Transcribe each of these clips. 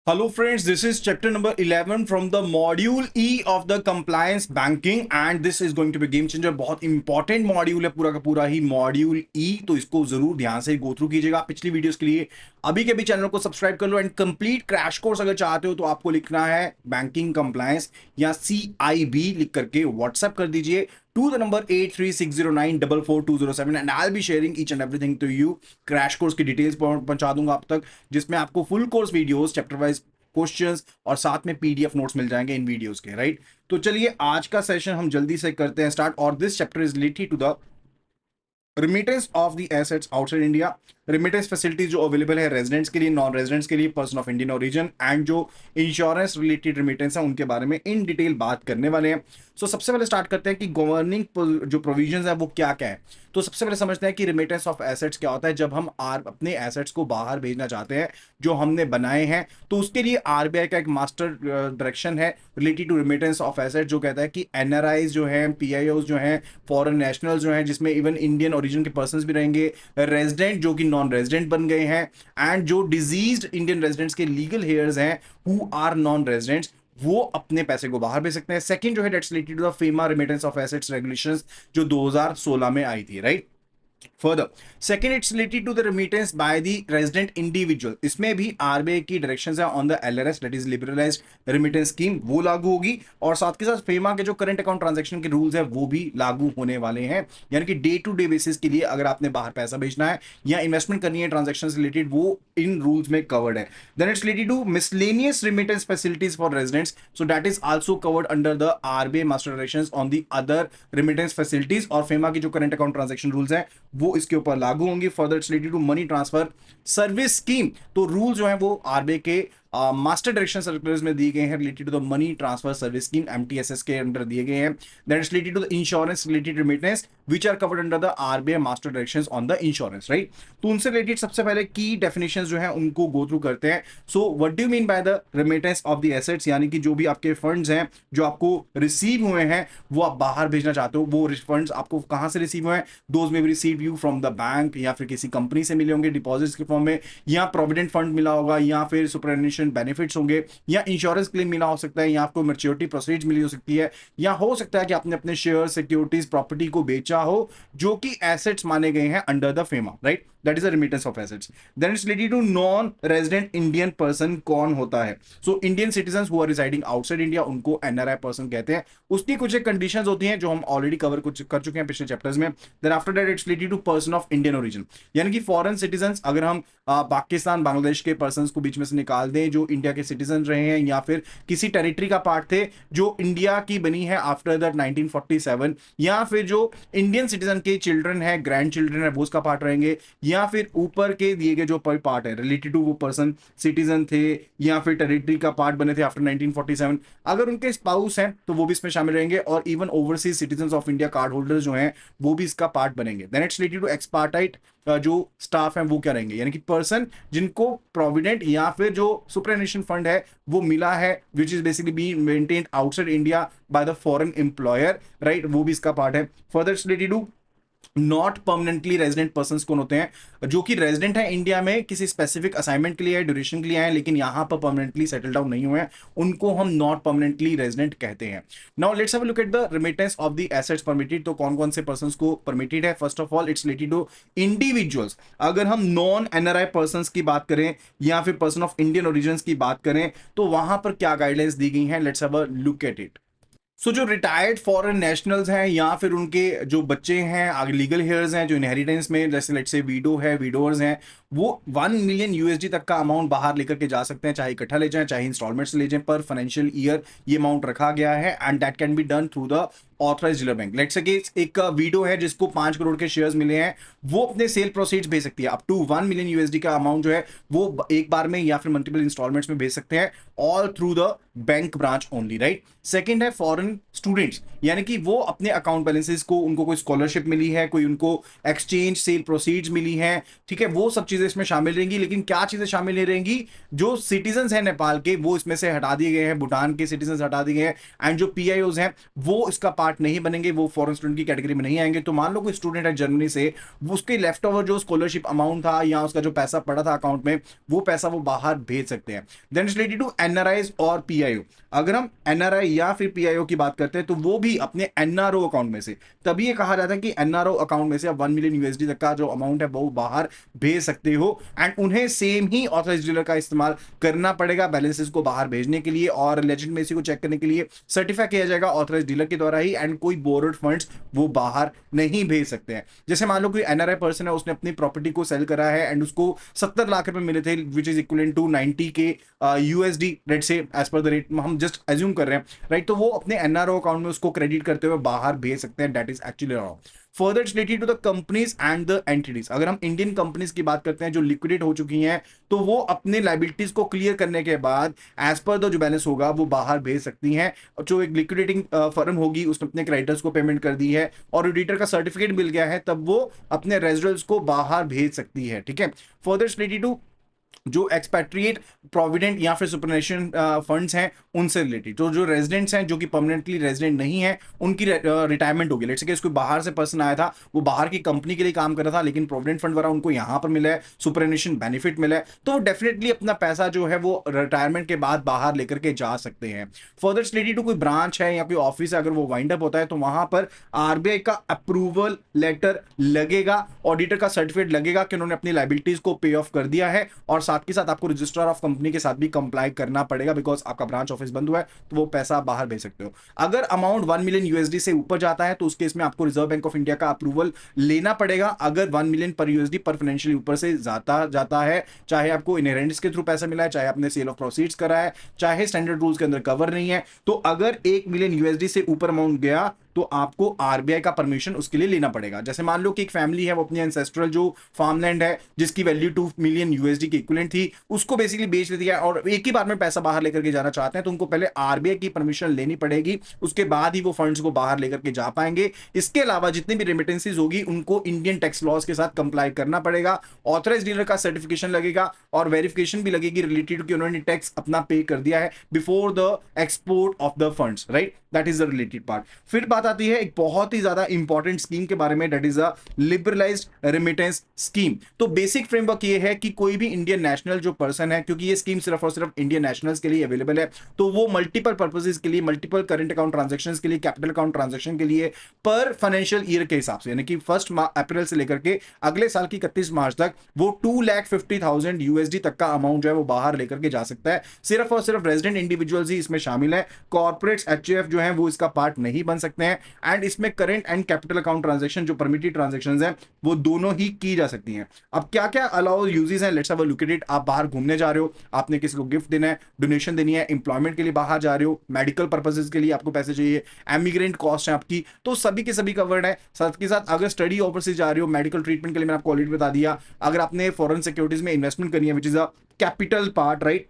Hello friends, this is chapter number 11 from the module E of the compliance banking and this is going to be game changer। बहुत important module है पूरा का पूरा ही module ई, तो इसको जरूर ध्यान से गो थ्रू कीजिएगा। पिछली वीडियोस के लिए अभी के भी चैनल को सब्सक्राइब कर लो एंड कंप्लीट क्रैश कोर्स अगर चाहते हो तो आपको लिखना है बैंकिंग कंप्लायंस या CIB लिख करके व्हाट्सएप कर दीजिए to the number 8360944207 and I'll be sharing each and everything to you। Crash course की डिटेल्स पहुंचा दूंगा आप तक, जिसमें आपको full course videos, chapter wise questions और साथ में PDF नोट्स मिल जाएंगे इन वीडियोस के। राइट, तो चलिए आज का सेशन हम जल्दी से करते हैं स्टार्ट। और this chapter is related to the remittance of the assets outside India. Remittance facilities जो अवेलेबल है रेजिडेंट्स के लिए, नॉन रेजिडेंट्स के लिए, person of Indian origin and जो इंश्योरेंस रिलेटेड रिमिटेंस है उनके बारे में इन डिटेल बात करने वाले हैं। सो सबसे पहले स्टार्ट करते हैं कि गवर्निंग जो प्रोविजंस है वो क्या क्या है। तो सबसे पहले समझते हैं कि रिमिटेंस ऑफ एसेट्स क्या होता है। जब हम अपने एसेट्स को बाहर भेजना चाहते हैं जो हमने बनाए हैं, तो उसके लिए RBI का एक मास्टर डायरेक्शन है related to remittance of assets, जो कहता है कि NRIs जो हैं, PIOs जो हैं, फॉरेन नेशनल्स जो हैं, जिसमें इवन इंडियन ओरिजिन के पर्सन भी रहेंगे, रेजिडेंट जो कि नॉन रेजिडेंट बन गए हैं, एंड जो डिजीज्ड इंडियन रेजिडेंट्स के लीगल हेयर्स हैं हु आर नॉन रेजिडेंट्स, वो अपने पैसे को बाहर भेज सकते हैं। सेकंड जो है that's related to the FEMA remittance of assets regulations जो 2016 में आई थी। Right, further second it's related to the remittance by the resident individual. इसमें भी RBI की डायरेक्शंस है on the LRS that is liberalised remittance scheme, वो लागू होगी। और साथ के साथ फेमा के जो करंट अकाउंट ट्रांजैक्शन के रूल्स है वो भी लागू होने वाले हैं, यानी कि डे टू डे बेसिस के लिए अगर आपने बाहर पैसा भेजना है या इन्वेस्टमेंट करनी है ट्रांजैक्शन रिलेटेड, वो इन रूल्स में कवर्ड है। Then it's related to miscellaneous remittance facilities for residents, so that is also covered under the RBI master directions on the other remittance facilities. और फेमा की जो करंट अकाउंट ट्रांजैक्शन रूल्स है वो इसके ऊपर लागू होंगी। Further it's related to money transfer service scheme, तो रूल जो है वो RBI के मास्टर डायरेक्शन सर्कुलर्स में दिए गए हैं related to the money transfer service scheme MTSS के अंडर दिए गए हैं। That is related to the insurance related remittance which are covered under the RBI master directions on the insurance. Right, तो उनसे रिलेटेड सबसे पहले की डेफिनेशंस जो है उनको गो थ्रू करते हैं। So what do you mean by the remittance of the assets, यानी कि जो भी आपके फंड्स हैं जो आपको रिसीव हुए हैं वो आप बाहर भेजना चाहते हो, वो फंड्स आपको कहां से रिसीव हुए हैं? दोज में भी receive you from the bank, या फिर किसी कंपनी से मिले होंगे डिपॉजिट्स के फॉर्म में, या प्रोविडेंट फंड मिला होगा, या फिर सुपरएनुएशन बेनिफिट्स होंगे, या इंश्योरेंस क्लेम मिला हो सकता है, या आपको मैच्योरिटी प्रोसीड मिली हो सकती है, या हो सकता है कि आपने अपने शेयर, सिक्योरिटीज, प्रॉपर्टी को बेचा हो जो कि एसेट्स माने गए हैं under the FEMA. Right, that is the remittance of assets. Then it's related to non resident Indian person कौन होता है? So Indian citizen who are residing outside India, उनको NRI पर्सन कहते हैं। उसकी कुछ एक कंडीशंस होती हैं जो हम ऑलरेडी कवर कुछ कर चुके हैं पिछले चैप्टर्स में। Then after that it's related to person of Indian origin, यानी कि फॉरेन सिटीजन, अगर हम पाकिस्तान, बांग्लादेश के पर्सन को बीच में से निकाल दें जो इंडिया के सिटीजन रहे हैं या फिर किसी टेरिटरी का पार्ट थे जो इंडिया की बनी है आफ्टर दैट 1947, या फिर जो इंडियन सिटीजन के चिल्ड्रन है, ग्रैंड चिल्ड्रन है, वो उसका पार्ट रहेंगे, या फिर ऊपर के दिए गए जो पार्ट है रिलेटेड टू वो पर्सन सिटीजन थे या फिर टेरिटरी का पार्ट बने थे आफ्टर 1947, अगर उनके स्पाउस हैं तो वो भी इसमें शामिल रहेंगे। और even overseas citizen of India card holders जो हैं वो भी इसका पार्ट बनेंगे। देन इट्स रिलेटेड टू एक्सपार्टाइट, जो स्टाफ है वो क्या रहेंगे, यानी कि पर्सन जिनको प्रोविडेंट या फिर जो सुपरएनुएशन फंड है वो मिला है which is basically be maintained outside India by the foreign employer. Right, वो भी इसका पार्ट है। Further it's related to not permanently resident persons कौन होते हैं? जो कि रेजिडेंट है इंडिया में, किसी स्पेसिफिक असाइनमेंट के लिए है, ड्यूरेशन के लिए है, लेकिन यहां पर परमानेंटली सेटल डाउन नहीं हुए हैं, उनको हम नॉट परमानेंटली रेजिडेंट कहते हैं। Now let's have a look at the remittance of the assets permitted. तो कौन कौन से पर्संस को परमिटेड है? First of all it's related to individuals. अगर हम नॉन NRI पर्संस की बात करें या फिर पर्सन ऑफ इंडियन ओरिजिन की बात करें तो वहां पर क्या गाइडलाइंस दी गई हैं, let's have a look at it. So जो रिटायर्ड फॉरेन नेशनल्स हैं या फिर उनके जो बच्चे हैं, आगे लीगल हेयर्स हैं जो इनहेरिटेंस में, जैसे लेट्स से विडो है, विडोअर्स हैं, वो 1 मिलियन USD तक का अमाउंट बाहर लेकर के जा सकते हैं, चाहे इकट्ठा ले जाएं चाहे इंस्टॉलमेंट से ले जाएं, पर फाइनेंशियल ईयर ये अमाउंट रखा गया है and that can be done through the authorised dealer bank. Let's say एक विडो है जिसको 5 करोड़ के शेयर्स मिले हैं, वो अपने सेल प्रोसीड्स भेज सकती है। अप टू 1 मिलियन USD का अमाउंट जो है वो एक बार में या फिर मल्टीपल इंस्टॉलमेंट्स में भेज सकते हैं, all through the bank branch only. Right, second है फॉरेन स्टूडेंट्स, यानी कि वो अपने अकाउंट बैलेंसेस को, उनको कोई स्कॉलरशिप मिली है, कोई उनको एक्सचेंज सेल प्रोसीड्स मिली है, ठीक है, वो सब चीजें चीजें इसमें शामिल रहेंगी, लेकिन क्या चीजें शामिल नहीं रहेंगी, जो सिटीजन हैं नेपाल के वो इसमें से हटा दिए गए हैं, भूटान के सिटीजन हटा दिए गए हैं, एंड जो पीआईओज हैं वो इसका पार्ट नहीं बनेंगे, वो फॉरेन स्टूडेंट की कैटेगरी में नहीं आएंगे। तो मान लो कोई स्टूडेंट है जर्मनी से, वो उसके लेफ्ट ओवर जो स्कॉलरशिप अमाउंट था या उसका जो पैसा पड़ा था अकाउंट में, वो पैसा वो बाहर भेज सकते हैं। Then it's related to NRIs और पीआईओ। अगर हम एनआरआई या फिर पीआईओ की बात करते हैं तो वो भी अपने एनआरओ अकाउंट में से, तभी ये कहा जाता है कि एनआरओ अकाउंट में से आप 1 मिलियन यूएसडी तक का जो अमाउंट है वो बाहर भेज सकते हो, एंड उन्हें सेम ही ऑथराइज्ड डीलर का इस्तेमाल करना पड़ेगा बैलेंसेस को बाहर भेजने के लिए, और लेजिटिमेसी को चेक करने के लिए सर्टिफाई किया जाएगा ऑथराइज्ड डीलर के द्वारा ही, एंड कोई बोरोड फंड्स वो बाहर नहीं भेज सकते हैं। जैसे मान लो कोई एनआरआई पर्सन है, उसने अपनी प्रॉपर्टी को सेल करा है एंड उसको 70 लाख रुपए मिले थे, विच इज इक्वलेंट टू 90 के USD, let's say as per the rate हम जस्ट अज्यूम कर रहे हैं, राइट। तो वो अपने एनआरओ अकाउंट में उसको क्रेडिट करते हुए बाहर भेज सकते हैं, that is actually wrong. Further it's related to the companies and the entities. अगर हम इंडियन कंपनीज की बात करते हैं जो लिक्विडेट हो चुकी हैं, तो वो अपने लाइबिलिटीज को क्लियर करने के बाद एज पर द जो बैलेंस होगा वो बाहर भेज सकती हैं। जो एक लिक्विडेटिंग फर्म होगी उसने अपने क्रेडिटर्स को पेमेंट कर दी है और ऑडिटर का सर्टिफिकेट मिल गया है, तब वो अपने रेजिडेंट्स को बाहर भेज सकती है, ठीक है। फर्दर इट्स रिलेटेड टू जो एक्सपैट्रिएट प्रोविडेंट या फिर सुपरनेशन फंड्स हैं उनसे रिलेटेड। तो जो रेजिडेंट्स हैं जो कि परमानेंटली रेजिडेंट नहीं है, उनकी रिटायरमेंट होगी। लेट्स से कोई बाहर से पर्सन आया था, वो बाहर की कंपनी के लिए काम कर रहा था, लेकिन प्रोविडेंट फंड वगैरह उनको यहाँ पर मिला है, सुपरनेशन बेनिफिट मिला है, तो डेफिनेटली अपना पैसा जो है वो रिटायरमेंट के बाद बाहर लेकर के जा सकते हैं। फर्दर रिलेटेड टू कोई ब्रांच है या कोई ऑफिस है, अगर वो वाइंड अप होता है तो वहां पर आरबीआई का अप्रूवल लेटर लगेगा, ऑडिटर का सर्टिफिकेट लगेगा कि उन्होंने अपनी लाइबिलिटीज को पे ऑफ कर दिया है, और साथ के साथ आपको रजिस्ट्रार ऑफ कंपनी के साथ भी कंप्लाई करना पड़ेगा, बिकॉज आपका ब्रांच ऑफिस बंद हुआ है, तो वो पैसा आप बाहर भेज सकते हो। अगर अमाउंट 1 मिलियन यूएसडी से ऊपर जाता है तो उस केस में आपको रिजर्व बैंक ऑफ इंडिया का अप्रूवल लेना पड़ेगा। अगर 1 मिलियन पर यूएसडी पर फाइनेंशियल ऊपर से जाता है, चाहे आपको इनहेरेंस के थ्रू पैसा मिला है, चाहे आपने सेल ऑफ प्रोसीड्स करा है, चाहे स्टैंडर्ड रूल्स के अंदर कवर नहीं है, तो अगर 1 मिलियन यूएसडी से ऊपर अमाउंट गया तो आपको आरबीआई का परमिशन उसके लिए लेना पड़ेगा। जैसे मान लो कि एक फैमिली है, वो अपनी एंसेस्ट्रल जो फार्मलैंड है जिसकी वैल्यू 2 मिलियन यूएसडी की इक्विवेलेंट थी, उसको बेसिकली बेच देती है और एक ही बार में पैसा बाहर लेकर के जाना चाहते हैं, तो उनको पहले आरबीआई की परमिशन लेनी पड़ेगी, उसके बाद ही वो फंड्स को बाहर लेकर के जा पाएंगे। इसके अलावा जितनी भी रेमिटेंसीज होगी उनको इंडियन टैक्स लॉज के साथ कंप्लाई करना पड़ेगा, ऑथराइज्ड डीलर का सर्टिफिकेशन लगेगा और वेरिफिकेशन भी लगेगी रिलेटेड कि उन्होंने टैक्स अपना पे कर दिया है before the export of the funds, right. That is the related part. फिर बात आती है एक बहुत ही ज्यादा इंपॉर्टेंट स्कीम के बारे में, that is a liberalised remittance scheme. तो बेसिक फ्रेमवर्क ये है कि कोई भी इंडियन नेशनल जो पर्सन है, क्योंकि ये स्कीम सिर्फ और सिर्फ इंडियन नेशनल्स के लिए अवेलेबल है, तो वो मल्टीपल पर्पसेस के लिए, मल्टीपल करंट अकाउंट ट्रांजैक्शंस के लिए, कैपिटल अकाउंट ट्रांजैक्शन के लिए पर फाइनेंशियल ईयर के हिसाब से, यानी कि 1 अप्रैल से लेकर के अगले साल की 31 मार्च तक वो 2,50,000 यूएसडी तक का अमाउंट जो है वो बाहर लेकर के जा सकता है। सिर्फ और सिर्फ रेजिडेंट इंडिविजुअल्स ही इसमें शामिल है, कॉर्पोरेट्स एचयूएफ जो है वो इसका पार्ट नहीं बन सकते हैं, एंड इसमें current and capital account transaction जो परमिटेड ट्रांजैक्शंस हैं वो दोनों ही की जा सकती हैं। अब क्या क्या अलाउ यूजेस हैं, let's have a look at it. आप बाहर घूमने जा रहे हो, आपने किसी को गिफ्ट देना है, डोनेशन देनी है, एम्प्लॉयमेंट के लिए बाहर जा रहे हो, मेडिकल पर्पसेस के लिए आपको पैसे चाहिए, एमिग्रेंट कॉस्ट है आपकी, तो सभी के सभी कवर्ड है। साथ के साथ अगर स्टडी ओवरसीज जा रहे हो, मेडिकल ट्रीटमेंट के लिए मैंने आपको ऑलरेडी बता दिया। अगर आपने फॉरेन सिक्योरिटीज में इन्वेस्टमेंट करनी है, which is a capital part, right.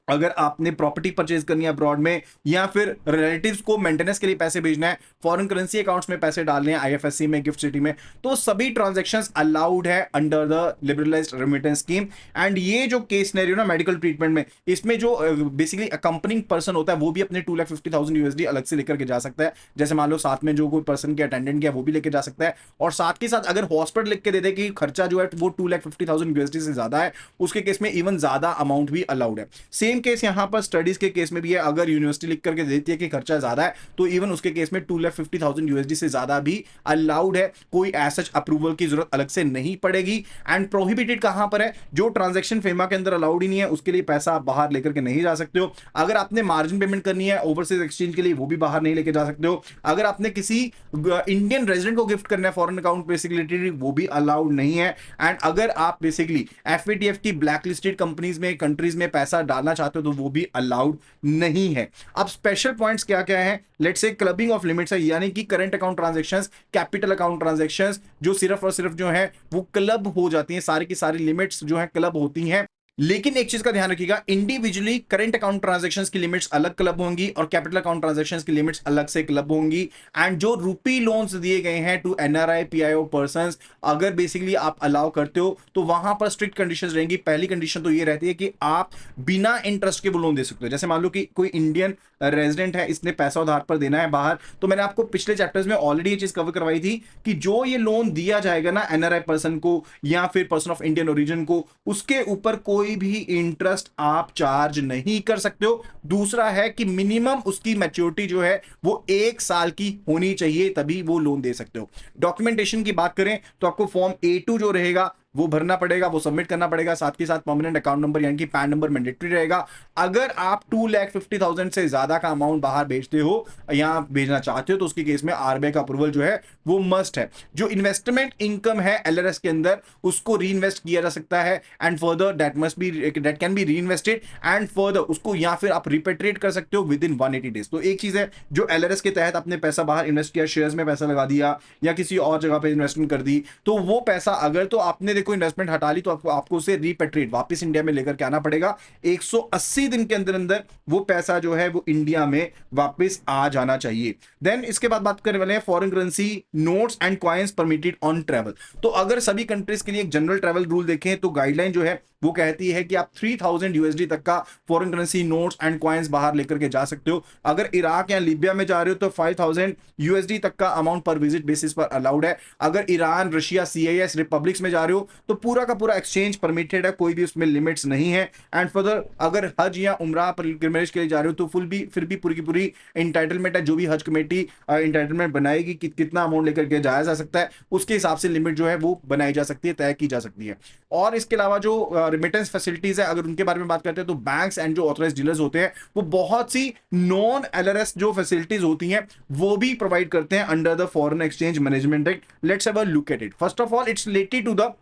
अगर आपने प्रॉपर्टी परचेज करनी है अब्रॉड में, या फिर रिलेटिव्स को मेंटेनेंस के लिए पैसे भेजना है, फॉरेन करेंसी अकाउंट्स में पैसे डालने हैं, आईएफएससी में, गिफ्ट सिटी में, तो सभी ट्रांजैक्शंस अलाउड है under the liberalised remittance scheme. And ये जो केस सिनेरियो ना मेडिकल ट्रीटमेंट में, इसमें जो बेसिकली अकंपनिंग पर्सन होता है वो भी अपने 2,50,000 यूएसडी अलग से लेकर के जा सकता है। जैसे मान लो साथ में जो कोई पर्सन के अटेंडेंट किया वो भी लेके जा सकता है, और साथ के साथ अगर हॉस्पिटल लिख के दे दे कि खर्चा जो है वो 2,50,000 यूएसडी से ज्यादा है, उसके केस में इवन ज्यादा अमाउंट भी अलाउड है। सेम केस यहां पर स्टडीज के केस में भी है। अगर यूनिवर्सिटी लिख करके देती है कि खर्चा ज्यादा है, तो इवन उसके केस में 2,50,000 यूएसडी से ज्यादा भी अलाउड है, कोई ऐसा अप्रूवल की जरूरत अलग से नहीं पड़ेगी। एंड प्रोहिबिटेड कहां पर है, जो ट्रांजैक्शन फेमा के अंदर अलाउड ही नहीं है उसके लिए पैसा आप बाहर लेकर के नहीं जा सकते हो। अगर आपने मार्जिन पेमेंट करनी है ओवरसीज एक्सचेंज के लिए, वो भी बाहर नहीं लेके जा सकते हो। अगर आपने किसी इंडियन रेजिडेंट को गिफ्ट करना है फॉरेन अकाउंट बेसिकली, वो भी अलाउड नहीं है। एंड अगर आप बेसिकली एफएटीएफ की ब्लैक लिस्टेड कंपनीज में, कंट्रीज में पैसा डालना चाहते हो तो वो भी अलाउड नहीं है। अब स्पेशल पॉइंट्स क्या क्या है, let's say clubbing of limits है, यानी कि current account transactions, capital account transactions जो सिर्फ और सिर्फ जो है वो क्लब हो जाती हैं, सारी की सारी लिमिट्स जो है क्लब होती हैं लेकिन एक चीज का ध्यान रखिएगा, इंडिविजुअली करंट अकाउंट ट्रांजैक्शंस की लिमिट्स अलग क्लब होंगी और कैपिटल अकाउंट ट्रांजैक्शंस की लिमिट्स अलग से क्लब होंगी। एंड जो रूपी लोन्स दिए गए हैं टू एनआरआई पीआईओ पर्संस, अगर बेसिकली आप अलाउ करते हो तो वहां पर स्ट्रिक्ट कंडीशंस रहेंगी। पहली कंडीशन तो ये रहती है कि आप बिना इंटरेस्ट के वो लोन दे सकते हो। जैसे मान लो कि कोई इंडियन रेजिडेंट है, इसने पैसा उधार पर देना है बाहर, तो मैंने आपको पिछले चैप्टर्स में ऑलरेडी ये चीज कवर करवाई थी कि जो ये लोन दिया जाएगा ना एनआरआई पर्सन को या फिर पर्सन ऑफ इंडियन ओरिजिन को, उसके ऊपर कोई भी इंटरेस्ट आप चार्ज नहीं कर सकते हो। दूसरा है कि मिनिमम उसकी मैच्योरिटी जो है वो 1 साल की होनी चाहिए, तभी वो लोन दे सकते हो। डॉक्यूमेंटेशन की बात करें तो आपको फॉर्म A2 जो रहेगा वो भरना पड़ेगा, वो सबमिट करना पड़ेगा। साथ के साथ परमानेंट अकाउंट नंबर यानी कि पैन नंबर मैंडेटरी रहेगा। अगर आप 2,50,000 से ज्यादा का अमाउंट बाहर भेजते हो या भेजना चाहते हो तो उसके केस में आरबीआई का अप्रूवल जो है वो मस्ट है। जो इन्वेस्टमेंट इनकम है एलआरएस के अंदर उसको री इन्वेस्ट किया जा सकता है and further that can be री इन्वेस्टेड एंड फर्दर उसको या फिर आप रिपेट्रिएट कर सकते हो विद इन 180 डेज। तो एक चीज है, जो एलआरएस के तहत आपने पैसा बाहर इन्वेस्ट किया, शेयर्स में पैसा लगा दिया या किसी और जगह पे इन्वेस्टमेंट कर दी, तो वो पैसा अगर तो आपने देखो इन्वेस्टमेंट हटा ली तो आपको उसे रिपेट्रिएट वापस इंडिया में लेकर के आना पड़ेगा। 180 दिन के अंदर अंदर वो पैसा जो है वो इंडिया में वापस आ जाना चाहिए। देन इसके बाद बात करने वाले हैं foreign currency notes and coins permitted on travel. तो अगर सभी कंट्रीज के लिए एक जनरल ट्रैवल रूल देखें तो गाइडलाइन जो है वो कहती है कि आप 3000 यूएसडी तक का foreign currency notes and coins बाहर लेकर के जा सकते हो। अगर इराक या लीबिया में जा रहे हो तो 5000 यूएसडी तक का अमाउंट पर विजिट बेसिस पर अलाउड है। अगर ईरान, रशिया, सीआईएस रिपब्लिक्स में जा रहे हो तो पूरा का पूरा एक्सचेंज परमिटेड है, कोई भी उसमें लिमिट्स नहीं है। एंड फर्दर अगर हज या उमरा पिलग्रिमेज के लिए जा रहे हो तो फिर भी पूरी की पूरी इंटाइटलमेंट है। जो भी हज कमेटी इंटाइटलमेंट बनाएगी कि कितना अमाउंट लेकर के जाया जा सकता है उसके हिसाब से लिमिट जो है वो बनाई जा सकती है, तय की जा सकती है। और इसके अलावा जो रिमिटेंस फैसिलिटीज है अगर उनके बारे में बात करते हैं तो बैंक्स एंड जो ऑथराइज्ड डीलर्स होते हैं वो बहुत सी नॉन एलआरएस जो फैसिलिटीज होती हैं वो भी प्रोवाइड करते हैं under the foreign exchange management act. Let's have a look at it. First of all it's related to the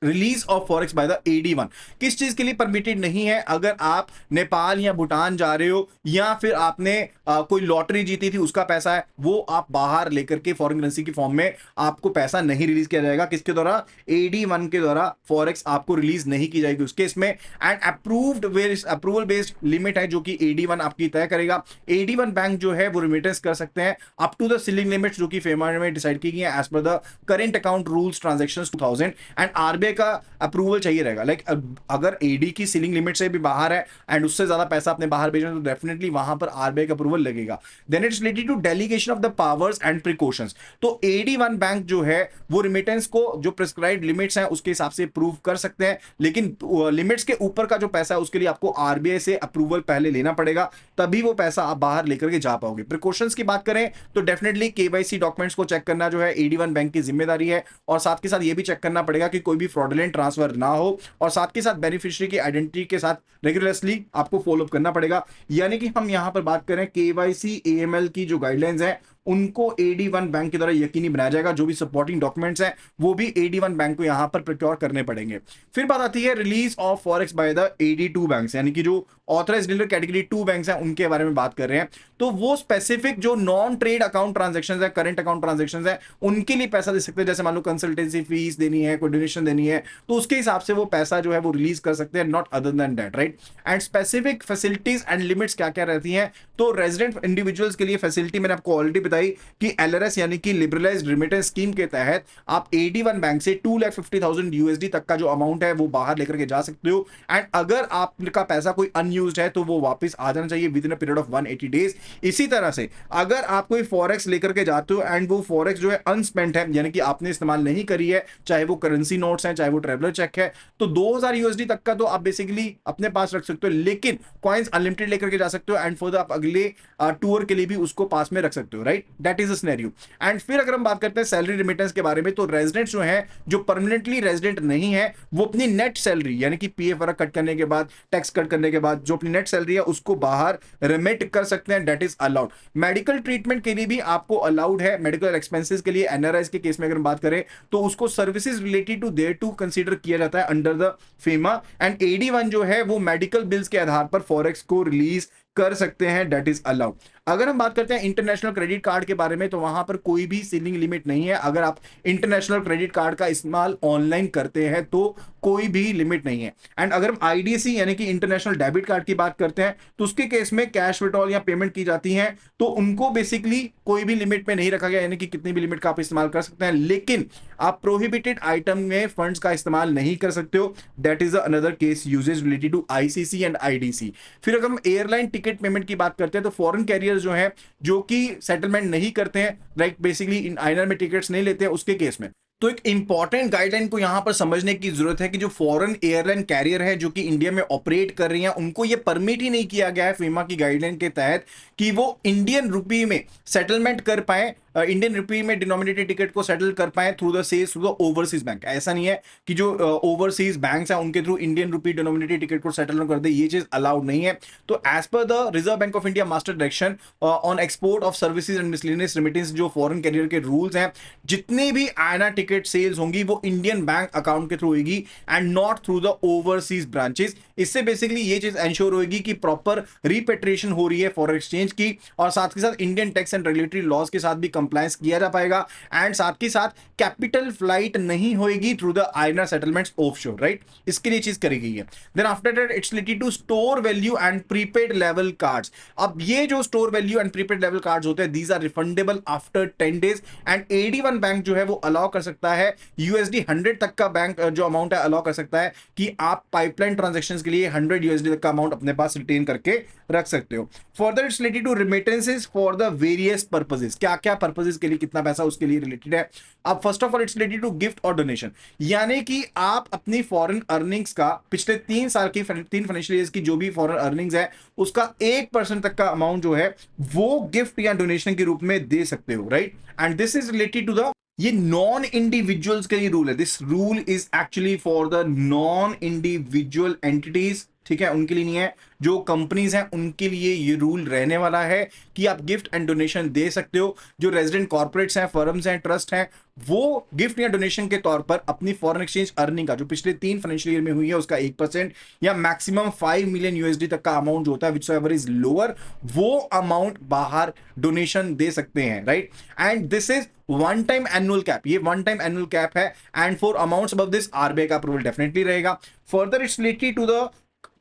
release of forex by the AD1। किस चीज के लिए परमिटेड नहीं है? अगर आप नेपाल या भूटान जा रहे हो या फिर आपने कोई लॉटरी जीती थी उसका पैसा है वो आप बाहर लेकर के फॉरेन करेंसी की फॉर्म में आपको पैसा नहीं रिलीज किया जाएगा। किसके द्वारा? AD1 के द्वारा फॉरेक्स आपको रिलीज नहीं की जाएगी उस केस में। एंड अप्रूवल बेस्ड लिमिट है जो कि AD1 आपकी तय करेगा। AD1 बैंक जो है वो रिमिटेंस कर सकते हैं up to the ceiling limits जो कि फेमा में डिसाइड की गई है as per the current account rules transactions 2000। And RBI का अप्रूवल चाहिए रहेगा। लाइक अगर एडी की सीलिंग लिमिट से भी बाहर है एंड उससे ज्यादा पैसा अपने बाहर भेजना तो डेफिनेटली वहां पर आरबीआई का अप्रूवल लगेगा। Then it's related to delegation of the powers and precautions. तो AD1 बैंक जो है वो रिमिटेंस को जो प्रिस्क्राइब्ड लिमिट्स हैं उसके हिसाब से प्रूव कर सकते हैं, लेकिन लिमिट्स के ऊपर का जो पैसा है उसके लिए आपको आरबीआई से अप्रूवल पहले लेना पड़ेगा, तभी वो पैसा आप बाहर लेकर के जा पाओगे। प्रिकॉशंस की बात करें तो डेफिनेटली केवाईसी डॉक्यूमेंट्स को चेक करना जो है AD1 बैंक की जिम्मेदारी है और साथ के साथ ये भी चेक करना पड़ेगा कि कोई भी फ्रॉडुलेंट ट्रांसफर ना हो और साथ के साथ बेनिफिशियरी की आइडेंटिटी के साथ रेगुलरली आपको फॉलोअप करना पड़ेगा। यानी कि हम यहां पर बात करें केवाईसी AML की जो गाइडलाइंस है उनको AD1 बैंक के द्वारा यकीनी बनाया जाएगा। जो भी सपोर्टिंग डॉक्यूमेंट्स हैं वो भी AD1 बैंक को यहां पर प्रोक्योर करने पड़ेंगे। फिर बात आती है release of forex by the AD2 banks, यानी कि जो ऑथराइज्ड डीलर कैटेगरी 2 बैंक्स हैं उनके बारे में बात कर रहे हैं। तो वो स्पेसिफिक जो नॉन ट्रेड अकाउंट ट्रांजेक्शन है, करंट अकाउंट ट्रांजेक्शन है, उनके लिए पैसा दे सकते हैं। जैसे मान लो कंसल्टेंसी फीस देनी है, कोई डोनेशन देनी है, तो उसके हिसाब से वो पैसा जो है वो रिलीज कर सकते हैं, not other than that, right. And specific facilities and limits क्या क्या रहती हैं? तो रेजिडेंट इंडिविजुअल्स के लिए फैसिलिटी मैंने आपको ऑलरेडी बताई कि LRS यानी कि लिबरलाइज्ड रिमिटेंस स्कीम के तहत आप AD1 बैंक से 2,50,000 USD तक का जो अमाउंट है वो बाहर लेकर के जा सकते हो। एंड अगर आपका पैसा कोई अनयूज्ड है तो वो वापस आ जाना चाहिए with in a period of 180 days. इसी तरह से अगर आप कोई फॉरेक्स लेकर के जाते हो एंड वो फॉरेक्स जो है अनस्पेंट है यानी कि आपने इस्तेमाल नहीं करी है, चाहे वो करेंसी नोट्स हैं चाहे वो ट्रेवलर चेक है, तो 2000 USD तक का तो आप बेसिकली अपने पास रख सकते हो, लेकिन कॉइंस अनलिमिटेड लेकर के जा सकते हो एंड फर्दर आप अगले टूर के लिए भी उसको पास में रख सकते हो, right. That is a scenario. And फिर अगर हम बात करते हैं सैलरी रिमिटेंस के बारे में तो रेजिडेंट्स जो है जो परमानेंटली रेजिडेंट नहीं है वो अपनी नेट सैलरी यानी कि पीएफ वगैरह कट करने के बाद, टैक्स कट करने के बाद जो अपनी नेट सैलरी है उसको बाहर रिमिट कर सकते हैं। That is allowed. Medical treatment के लिए भी आपको अलाउड है। मेडिकल एक्सपेंसेस के लिए एनआरआईज के केस में अगर हम बात करें तो उसको services related to there to consider किया जाता है under the FEMA. And AD1 जो है वो मेडिकल बिल्स के आधार पर फॉरेक्स को रिलीज कर सकते हैं, दैट इज अलाउड। अगर हम बात करते हैं इंटरनेशनल क्रेडिट कार्ड के बारे में, तो वहां पर कोई भी सीलिंग लिमिट नहीं है। अगर आप इंटरनेशनल क्रेडिट कार्ड का इस्तेमाल ऑनलाइन करते हैं तो कोई भी लिमिट नहीं है। एंड अगर हम आईडीसी यानी कि इंटरनेशनल डेबिट कार्ड की बात करते हैं, तो उसके केस में कैश विड्रॉल या पेमेंट की जाती है, तो उनको बेसिकली कोई भी लिमिट में नहीं रखा गया, यानी कि कितनी भी लिमिट का आप इस्तेमाल कर सकते हैं, लेकिन आप प्रोहिबिटेड आइटम में फंड्स का इस्तेमाल नहीं कर सकते हो। That is another case usages related to ICC and IDC. फिर अगर हम एयरलाइन टिकट पेमेंट की बात करते हैं, तो फॉरेन कैरियर जो है जो कि सेटलमेंट नहीं करते हैं, लाइक बेसिकली इन आईएनआर में टिकट्स नहीं लेते हैं, उसके केस में तो एक इंपॉर्टेंट गाइडलाइन को यहां पर समझने की जरूरत है कि जो फॉरेन एयरलाइन कैरियर है जो कि इंडिया में ऑपरेट कर रही हैं, उनको ये परमिट ही नहीं किया गया है फीमा की गाइडलाइन के तहत कि वो इंडियन रुपी में सेटलमेंट कर पाए, इंडियन रुपी में डिनोमिनेटेड टिकट को सेटल कर पाए through the sales through the overseas bank. ऐसा नहीं है कि जो ओवरसीज बैंक्स हैं उनके through Indian rupee denominated ticket को सेटल कर दे, ये चीज अलाउड नहीं है। तो as per the Reserve Bank of India master direction on export of services and miscellaneous remittance, जो फॉरेन कैरियर के रूल्स हैं, जितने भी आईएनआर टिकट सेल्स होंगी वो इंडियन बैंक अकाउंट के थ्रू होगी and not through the overseas branches. इससे बेसिकली ये चीज एंश्योर होगी कि प्रॉपर रिपेट्रिएशन हो रही है फॉरेन एक्सचेंज की, और साथ के साथ Indian tax and regulatory laws के साथ भी कंप्लायंस किया जा पाएगा, एंड साथ के साथ कैपिटल फ्लाइट नहीं होगी through the INR settlements offshore, right. इसके लिए चीज करी गई है। Then after that it's related to store value and prepaid level cards. अब ये जो store value and prepaid level cards होते हैं, these are refundable after 10 days, and AD1 bank जो है वो अलाउ कर सकता है, USD 100 तक का बैंक जो अमाउंट है अलाउ कर सकता है कि आप पाइपलाइन ट्रांजैक्शंस के लिए 100 USD तक का अमाउंट अपने पास रिटेन करके रख सकते हो। Further it's related to remittances for the various purposes, क्या क्या पर्पसेस के लिए कितना पैसा उसके लिए रिलेटेड है। अब first of all it's related to gift और डोनेशन, यानी कि आप अपनी फॉरेन अर्निंग्स का पिछले 3 साल की 3 फाइनेंशियल ईयर्स की जो भी फॉरेन अर्निंग्स है उसका 1% तक का अमाउंट जो है वो गिफ्ट या डोनेशन के रूप में दे सकते हो, right. And this is related to the, ये नॉन इंडिविजुअल्स के लिए रूल है। This rule is actually for the non individual entities, ठीक है, उनके लिए नहीं है। जो कंपनीज हैं उनके लिए ये रूल रहने वाला है कि आप गिफ्ट एंड डोनेशन दे सकते हो। जो रेजिडेंट कॉर्पोरेट्स हैं, फर्म्स हैं, ट्रस्ट हैं, वो गिफ्ट या डोनेशन के तौर पर अपनी फॉरेन एक्सचेंज अर्निंग का जो पिछले 3 फाइनेंशियल ईयर में हुई है उसका 1% या मैक्सिमम 5 मिलियन USD तक का अमाउंट जो होता है विच एवर इज लोअर, वो अमाउंट बाहर डोनेशन दे सकते हैं, right. And this is one time annual cap, ये वन टाइम एनुअल कैप है, and for amounts above this RBI का अप्रूवल डेफिनेटली रहेगा। Further it's related to the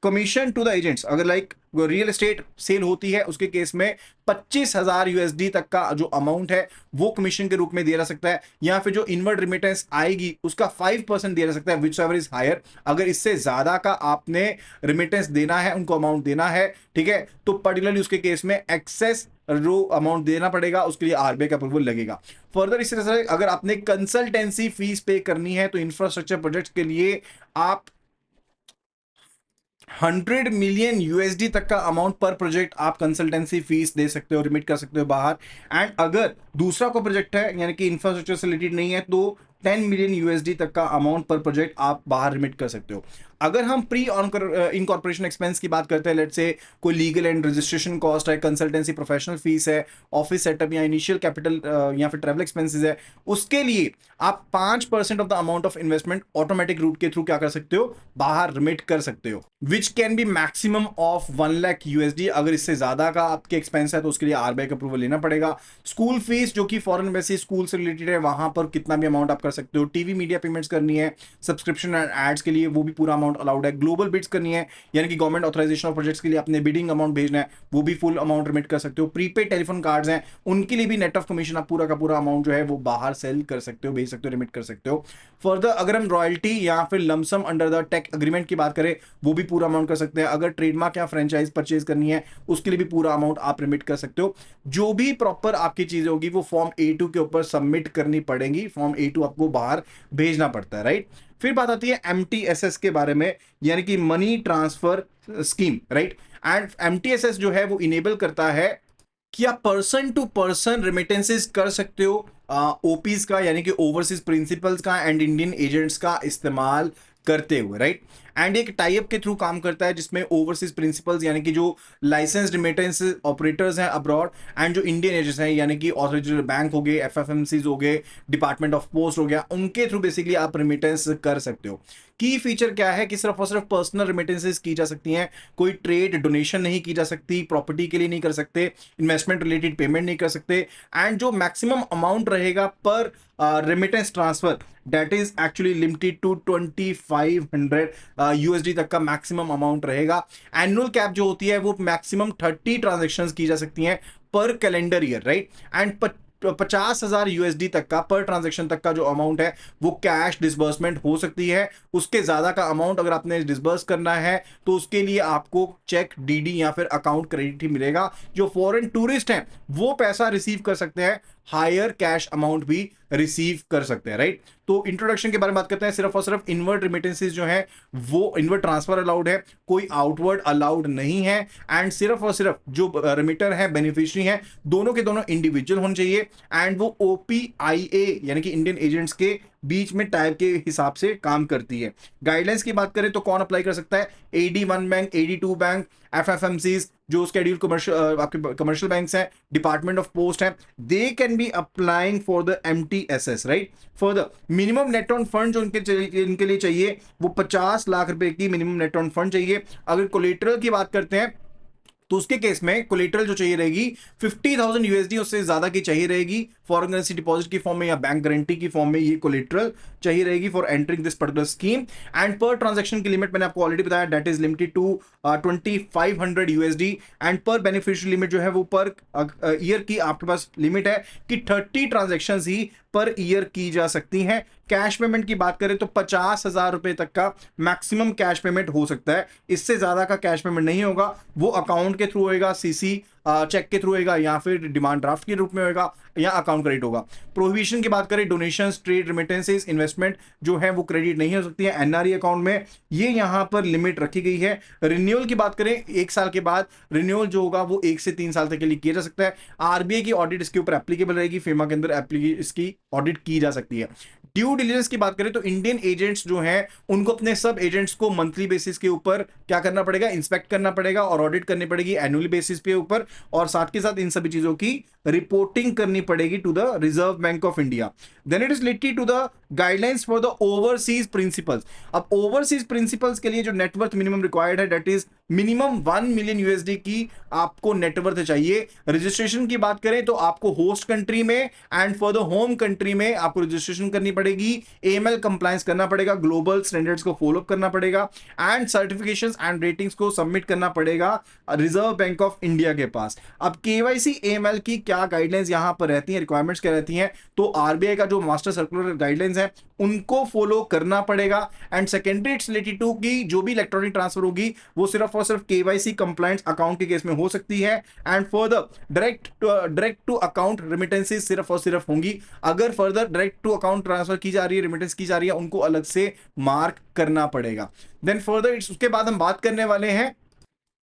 commission to the agents, अगर like real estate sale होती है उसके case में 25,000 USD तक का जो अमाउंट है वो कमीशन के रूप में दिया जा सकता है, या फिर जो इनवर्ड रिमिटेंस आएगी उसका 5% दिया जा सकता है विच एवर इज हायर। अगर इससे ज्यादा का आपने रिमिटेंस देना है, उनको अमाउंट देना है, ठीक है, तो पर्टिकुलरली उसके केस में एक्सेस जो अमाउंट देना पड़ेगा उसके लिए RBI का अप्रूवल लगेगा। फर्दर इसी तरह से अगर आपने कंसल्टेंसी फीस पे करनी है तो इंफ्रास्ट्रक्चर प्रोजेक्ट्स के लिए आप 100 मिलियन USD तक का अमाउंट पर प्रोजेक्ट आप कंसल्टेंसी फीस दे सकते हो, रिमिट कर सकते हो बाहर। एंड अगर दूसरा कोई प्रोजेक्ट है यानी कि इंफ्रास्ट्रक्चर से रिलेटेड नहीं है तो 10 मिलियन USD तक का अमाउंट पर प्रोजेक्ट आप बाहर रिमिट कर सकते हो। अगर हम प्री इनकॉर्पोरेशन एक्सपेंस की बात करते हैं, लेट्स से कोई लीगल एंड रजिस्ट्रेशन कॉस्ट है, कंसल्टेंसी प्रोफेशनल फीस है, ऑफिस सेटअप या इनिशियल कैपिटल या फिर ट्रैवल एक्सपेंसेस है, उसके लिए आप 5% of the amount of investment automatic route के थ्रू क्या कर सकते हो, बाहर रिमिट कर सकते हो, which can be maximum of 1 lakh USD। अगर इससे ज्यादा का आपके एक्सपेंस है तो उसके लिए RBI का अप्रूवल लेना पड़ेगा। स्कूल फीस जो कि फॉरेन एम्बेसी स्कूल से रिलेटेड है, वहां पर कितना भी अमाउंट आप कर सकते हो। टीवी मीडिया पेमेंट्स करनी है, सब्सक्रिप्शन एंड एड्स के लिए वो भी पूरा अमाउंट अलाउड है। ग्लोबल बिड्स करनी है यानी कि गवर्नमेंट ऑथराइजेशन ऑफ प्रोजेक्ट्स के लिए अपने बिडिंग अमाउंट भेजना है, वो भी फुल अमाउंट रिमिट कर सकते हो। प्रीपेड टेलीफोन कार्ड्स हैं उनके लिए भी नेट ऑफ कमीशन आप पूरा का पूरा अमाउंट जो है वो बाहर सेल कर सकते हो, भेज सकते हो, रिमिट कर सकते हो। फर्दर अगर हम रॉयल्टी या फिर lump sum under the tech agreement की बात करें वो भी पूरा अमाउंट कर सकते हैं। अगर ट्रेडमार्क या फ्रेंचाइज परचेज करनी है उसके लिए भी पूरा अमाउंट आप रिमिट कर सकते हो। जो भी प्रॉपर आपकी चीजें होगी वो फॉर्म A2 के ऊपर सबमिट करनी पड़ेगी, फॉर्म A2 आपको बाहर भेजना पड़ता है, राइट। फिर बात आती है MTSS के बारे में, यानी कि money transfer scheme, right. And MTSS जो है वो इनेबल करता है कि आप पर्सन टू पर्सन रेमिटेंसेस कर सकते हो, ओपीज का यानी कि ओवरसीज प्रिंसिपल्स का एंड इंडियन एजेंट्स का इस्तेमाल करते हुए, राइट। एंड एक टाइप के थ्रू काम करता है जिसमें ओवरसीज प्रिंसिपल्स यानी कि जो लाइसेंस्ड रेमिटेंस ऑपरेटर्स हैं अब्रॉड एंड जो इंडियन एजेंट्स हैं यानी कि ऑथराइज्ड बैंक हो गए, एफएफएमसीज हो गए, डिपार्टमेंट ऑफ पोस्ट हो गया, उनके थ्रू बेसिकली आप रेमिटेंस कर सकते हो। की फीचर क्या है कि सिर्फ और सिर्फ पर्सनल रेमिटेंसेस की जा सकती हैं, कोई ट्रेड डोनेशन नहीं की जा सकती, प्रॉपर्टी के लिए नहीं कर सकते, इन्वेस्टमेंट रिलेटेड पेमेंट नहीं कर सकते, एंड जो मैक्सिमम अमाउंट रहेगा पर remittance transfer that is actually limited to 2500 USD तक का मैक्सिमम अमाउंट रहेगा। एनुअल कैप जो होती है वो मैक्सिमम 30 ट्रांजेक्शन्स की जा सकती हैं पर calendar year, right. And 50,000 USD तक का पर ट्रांजैक्शन तक का जो अमाउंट है वो कैश डिसबर्समेंट हो सकती है। उसके ज्यादा का अमाउंट अगर आपने डिसबर्स करना है तो उसके लिए आपको चेक, डीडी या फिर अकाउंट क्रेडिट ही मिलेगा। जो फॉरेन टूरिस्ट हैं वो पैसा रिसीव कर सकते हैं, हायर कैश अमाउंट भी रिसीव कर सकते हैं, राइट। तो इंट्रोडक्शन के बारे में बात करते हैं। सिर्फ और सिर्फ इनवर्ड रिमिटेंसेस जो है वो इनवर्ड ट्रांसफर अलाउड है, कोई आउटवर्ड अलाउड नहीं है। एंड सिर्फ और सिर्फ जो रिमिटर है, बेनिफिशियरी है, दोनों के दोनों इंडिविजुअल होने चाहिए एंड वो ओपीआईए यानी कि इंडियन एजेंट्स के बीच में टाइप के हिसाब से काम करती है। गाइडलाइंस की बात करें तो कौन अप्लाई कर सकता है? AD1 बैंक, AD2 बैंक, एफएफएमसीज जो स्केड्यूल कमर्शियल आपके कमर्शियल बैंक्स हैं, डिपार्टमेंट ऑफ पोस्ट है, they can be applying for the MTSS, right. Further minimum net on fund जो इनके लिए चाहिए वो 50 लाख रुपए की मिनिमम नेट ऑन फंड चाहिए। अगर कोलेटरल की बात करते हैं तो उसके केस में कोलेटरल जो चाहिए रहेगी 50,000 यूएसडी, उससे ज्यादा की चाहिए रहेगी फॉरेन करेंसी डिपॉजिट की फॉर्म में या बैंक गारंटी की फॉर्म में, ये कोलेटरल चाहिए रहेगी for entering this particular scheme. And per transaction की लिमिट मैंने आपको ऑलरेडी बताया that is limited to 2500 USD. And per beneficiary limit जो है वो पर ईयर की आपके पास लिमिट है कि 30 ट्रांजेक्शन ही पर ईयर की जा सकती हैं। कैश पेमेंट की बात करें तो 50,000 रुपए तक का मैक्सिमम कैश पेमेंट हो सकता है, इससे ज्यादा का कैश पेमेंट नहीं होगा। वो अकाउंट के थ्रू होएगा, सीसी चेक के थ्रू होएगा या फिर डिमांड ड्राफ्ट के रूप में होएगा या अकाउंट क्रेडिट होगा। प्रोहिबिशन की बात करें, डोनेशंस, ट्रेड रेमिटेंसेस, इन्वेस्टमेंट जो है वो क्रेडिट नहीं हो सकती है एनआरई अकाउंट में, ये यहां पर लिमिट रखी गई है। रिन्यूअल की बात करें, 1 साल के बाद रिन्यूअल जो होगा वो 1 से 3 साल तक के लिए किया जा सकता है। आरबीआई की ऑडिट इसके ऊपर एप्लीकेबल रहेगी, फीमा के अंदर इसकी ऑडिट की जा सकती है। ड्यू डिलिजेंस की बात करें तो इंडियन एजेंट्स जो हैं उनको अपने सब एजेंट्स को मंथली बेसिस के ऊपर क्या करना पड़ेगा? इंस्पेक्ट करना पड़ेगा और ऑडिट करनी पड़ेगी एनुअली बेसिस पे ऊपर, और साथ के साथ इन सभी चीजों की रिपोर्टिंग करनी पड़ेगी to the Reserve Bank of India. Then it is related to the guidelines for the overseas principals. अब ओवरसीज प्रिंसिपल्स के लिए जो नेटवर्थ मिनिमम रिक्वायर्ड है that is minimum 1 million USD की आपको नेटवर्थ चाहिए। रजिस्ट्रेशन की बात करें तो आपको होस्ट कंट्री में and for the home country में आपको रजिस्ट्रेशन करनी पड़ेगी, एएमएल कंप्लायंस करना पड़ेगा, ग्लोबल स्टैंडर्ड्स को फॉलो करना पड़ेगा एंड सर्टिफिकेशंस एंड रेटिंग्स को सबमिट करना पड़ेगा रिजर्व बैंक ऑफ इंडिया के पास। अब केवाईसी एएमएल की क्या गाइडलाइंस यहां पर रहती हैं, रिक्वायरमेंट्स क्या रहती हैं? तो आरबीआई का जो मास्टर सर्कुलर गाइडलाइंस है उनको फॉलो करना पड़ेगा। And secondary it's related to की जो भी इलेक्ट्रॉनिक ट्रांसफर होगी वो सिर्फ और सिर्फ केवाईसी कंप्लायंस अकाउंट के केस में हो सकती है। And further direct to account remittances सिर्फ और सिर्फ होंगी। अगर further direct to account transfer की जा रही है, रेमिटेंस की जा रही है, उनको अलग से मार्क करना पड़ेगा। देन फर्दर उसके बाद हम बात करने वाले हैं